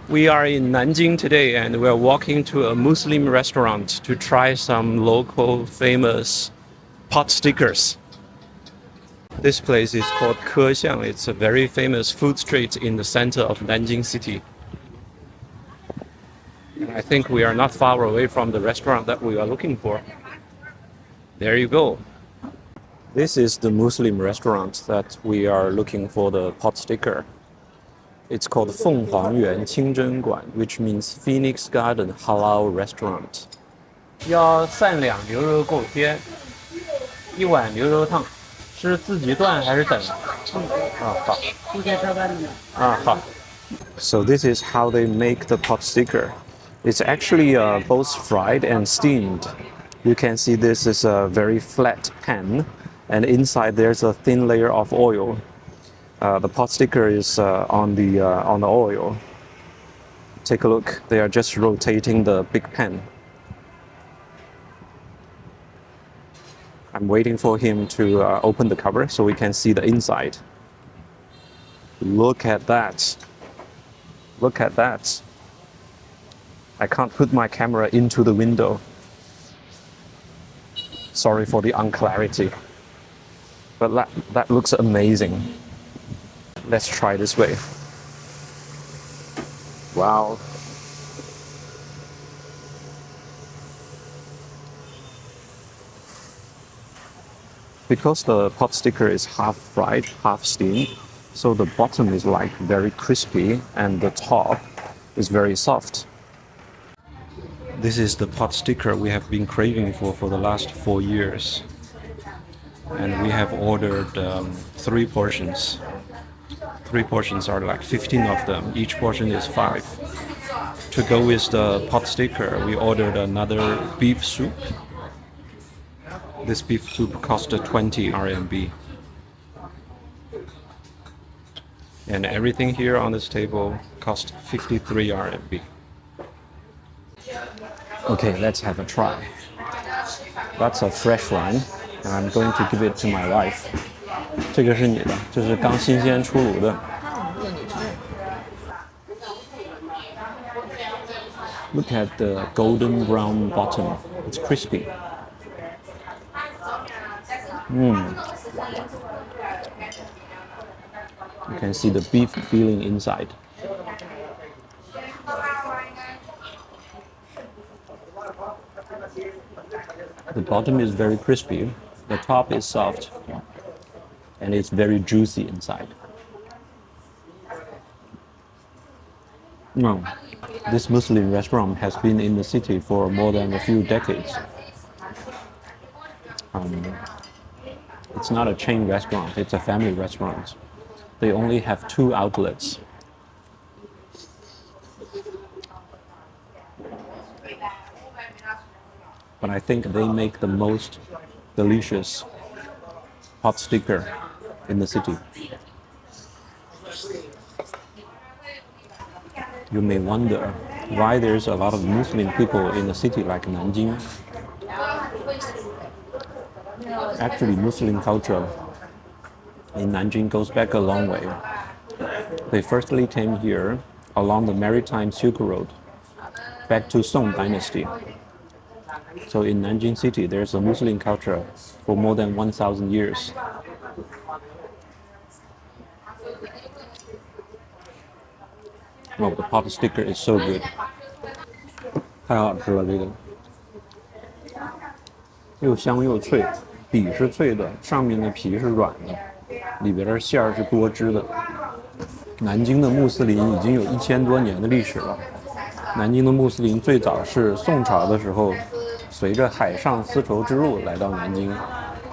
We are in Nanjing today and we're walking to a Muslim restaurant to try some local famous potstickers. This place is called Xiàng. It's a very famous food street in the center of Nanjing city. And I think we are not far away from the restaurant that we are looking for. There you go. This is the Muslim restaurant that we are looking for the potsticker. It's called Fènghuángyuán Qīngzhēnguǎn, which means Phoenix Garden Halal Restaurant. 要3两牛肉够贴，1碗牛肉汤，是自己炖还是等？好。自己烧饭的。好。So this is how they make the potsticker. It's actually both fried and steamed. You can see this is a very flat pan, and inside there's a thin layer of oil. The potsticker is on the oil. Take a look. They are just rotating the big pan. I'm waiting for him to open the cover so we can see the inside. Look at that. Look at that. I can't put my camera into the window. Sorry for the unclarity. But that looks amazing. Let's try this way. Wow. Because the potsticker is half fried, half steamed, so the bottom is like very crispy and the top is very soft. This is the potsticker we have been craving for the last 4 years. And we have ordered 3 portions. 3 portions are like 15 of them. Each portion is 5. To go with the potsticker, we ordered another beef soup. This beef soup cost 20 RMB. And everything here on this table cost 53 RMB. Okay, let's have a try. That's a fresh one, and I'm going to give it to my wife. 这个是你的，这是刚新鲜出炉的。Look at the golden brown bottom. It's crispy. You can see the beef feeling inside. The bottom is very crispy. The top is soft. And it's very juicy inside. This Muslim restaurant has been in the city for more than a few decades. It's not a chain restaurant, it's a family restaurant. They only have 2 outlets. But I think they make the most delicious potsticker in the city. You may wonder why there's a lot of Muslim people in a city like Nanjing. Actually, Muslim culture in Nanjing goes back a long way. They firstly came here along the maritime Silk Road, back to Song Dynasty. So in Nanjing city, there's a Muslim culture for more than 1,000 years. Oh, the potsticker is so good. 太好吃了，这个又香又脆，底是脆的，上面的皮是软的，里边的馅儿是多汁的。南京的穆斯林已经有1000多年的历史了。南京的穆斯林最早是宋朝的时候，随着海上丝绸之路来到南京，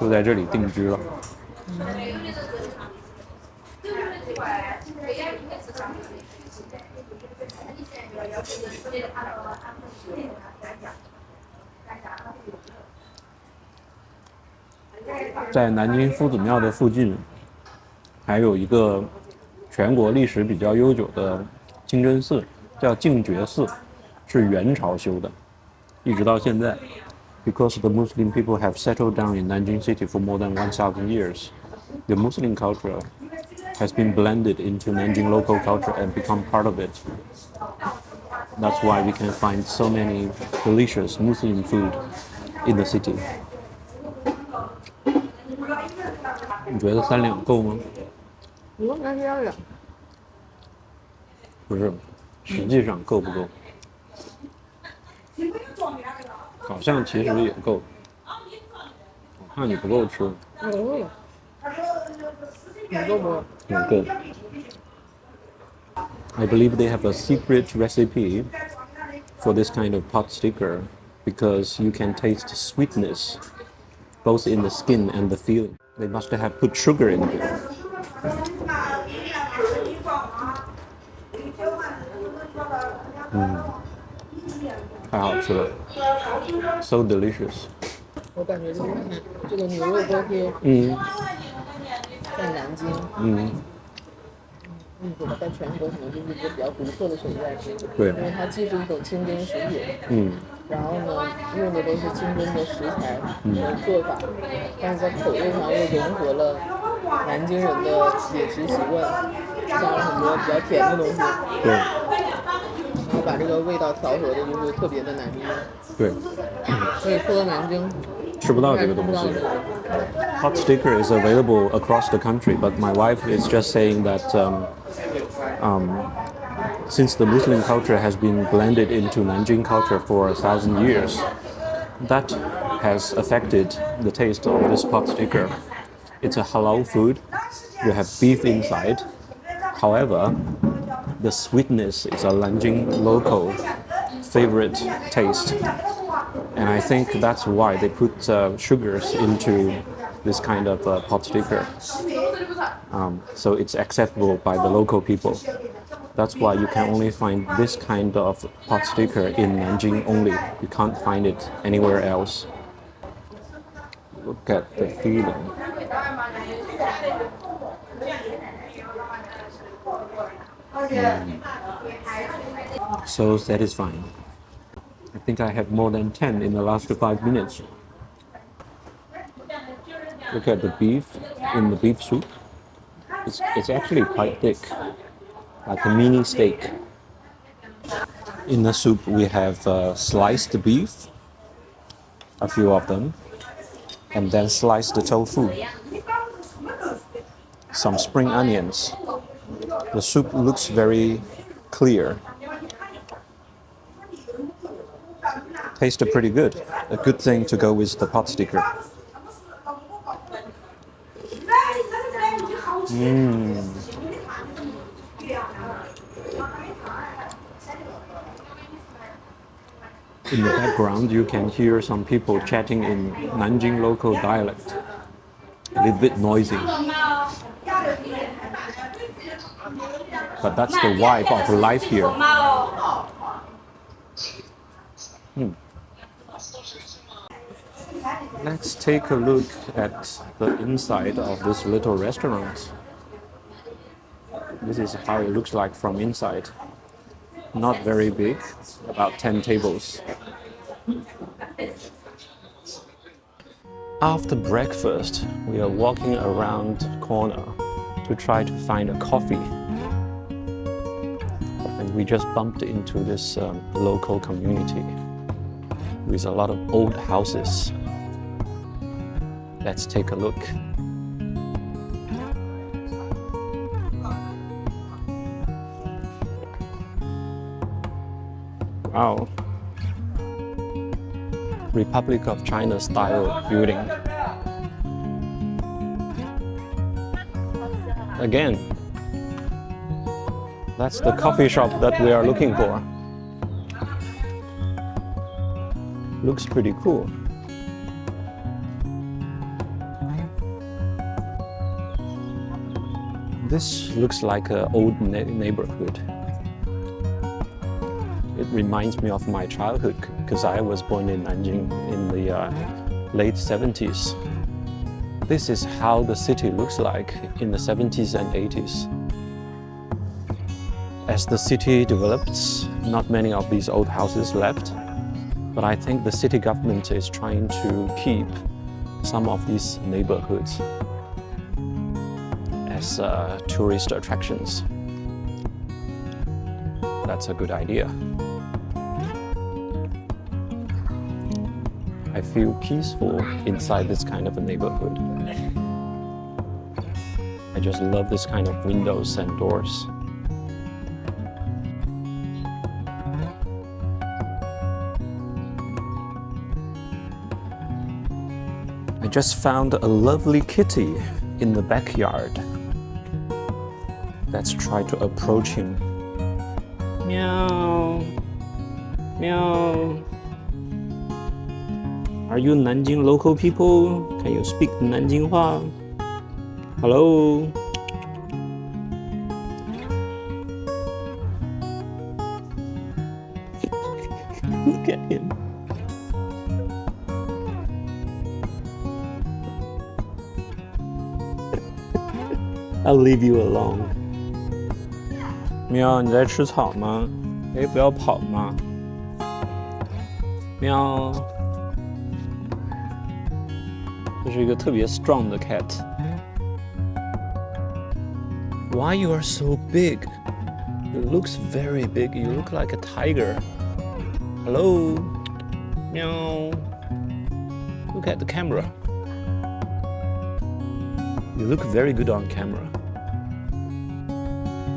就在这里定居了。在南京夫子庙的附近，还有一个全国历史比较悠久的清真寺，叫净觉寺，是元朝修的，一直到现在。Because the Muslim people have settled down in Nanjing city for more than 1,000 years, the Muslim culture has been blended into Nanjing local culture and become part of it. That's why we can find so many delicious Muslim food in the city. 你觉得3两够吗？应该是要2。不是，实际上够不够？好像其实也够。我看你不够吃。你够不够？很够。I believe they have a secret recipe for this kind of potsticker because you can taste sweetness both in the skin and the feeling. They must have put sugar in it. So delicious. 我感觉就是这个牛肉锅贴，在南京，在全国可能就是一个比较独特的存在。对，因为它既是一种清真食品，然后呢，用的都是清真的食材和做法，但是在口味上又融合了南京人的饮食习惯，加了很多比较甜的东西。对。然后把这个味道调和的就是特别的南京。对。所以说到南京。吃不到这个东西。Potsticker is available across the country, but my wife is just saying that since the Muslim culture has been blended into Nanjing culture for 1,000 years, that has affected the taste of this potsticker. It's a halal food. You have beef inside. However, the sweetness is a Nanjing local favorite taste. And I think that's why they put sugars into this kind of potsticker. So it's acceptable by the local people. That's why you can only find this kind of potsticker in Nanjing only. You can't find it anywhere else. Look at the feeling. So satisfying. I think I had more than 10 in the last 5 minutes. Look at the beef in the beef soup. It's actually quite thick, like a mini steak. In the soup we have sliced beef, a few of them, and then sliced tofu, some spring onions. The soup looks very clear. Tasted pretty good. A good thing to go with the potsticker. In the background, you can hear some people chatting in Nanjing local dialect. A little bit noisy. But that's the vibe of life here. Let's take a look at the inside of this little restaurant. This is how it looks like from inside. Not very big, about 10 tables. After breakfast, we are walking around the corner to try to find a coffee. And we just bumped into this local community with a lot of old houses. Let's take a look. Wow. Republic of China style building. Again, that's the coffee shop that we are looking for. Looks pretty cool. This looks like an old neighborhood. It reminds me of my childhood because I was born in Nanjing in the late 70s. This is how the city looks like in the 70s and 80s. As the city develops, not many of these old houses left, but I think the city government is trying to keep some of these neighborhoods as tourist attractions. That's a good idea. I feel peaceful inside this kind of a neighborhood. I just love this kind of windows and doors. I just found a lovely kitty in the backyard. Let's try to approach him. Meow. Meow. Are you Nanjing local people? Can you speak Nanjing Hua? Hello? Look at him. I'll leave you alone. 喵，你在吃草吗？哎，不要跑嘛。喵。这是一个特别 strong 的 cat. Why you are so big? It looks very big. You look like a tiger. Hello? Meow. Look at the camera. You look very good on camera.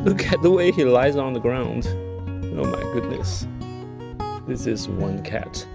Look at the way he lies on the ground. Oh my goodness. This is one cat.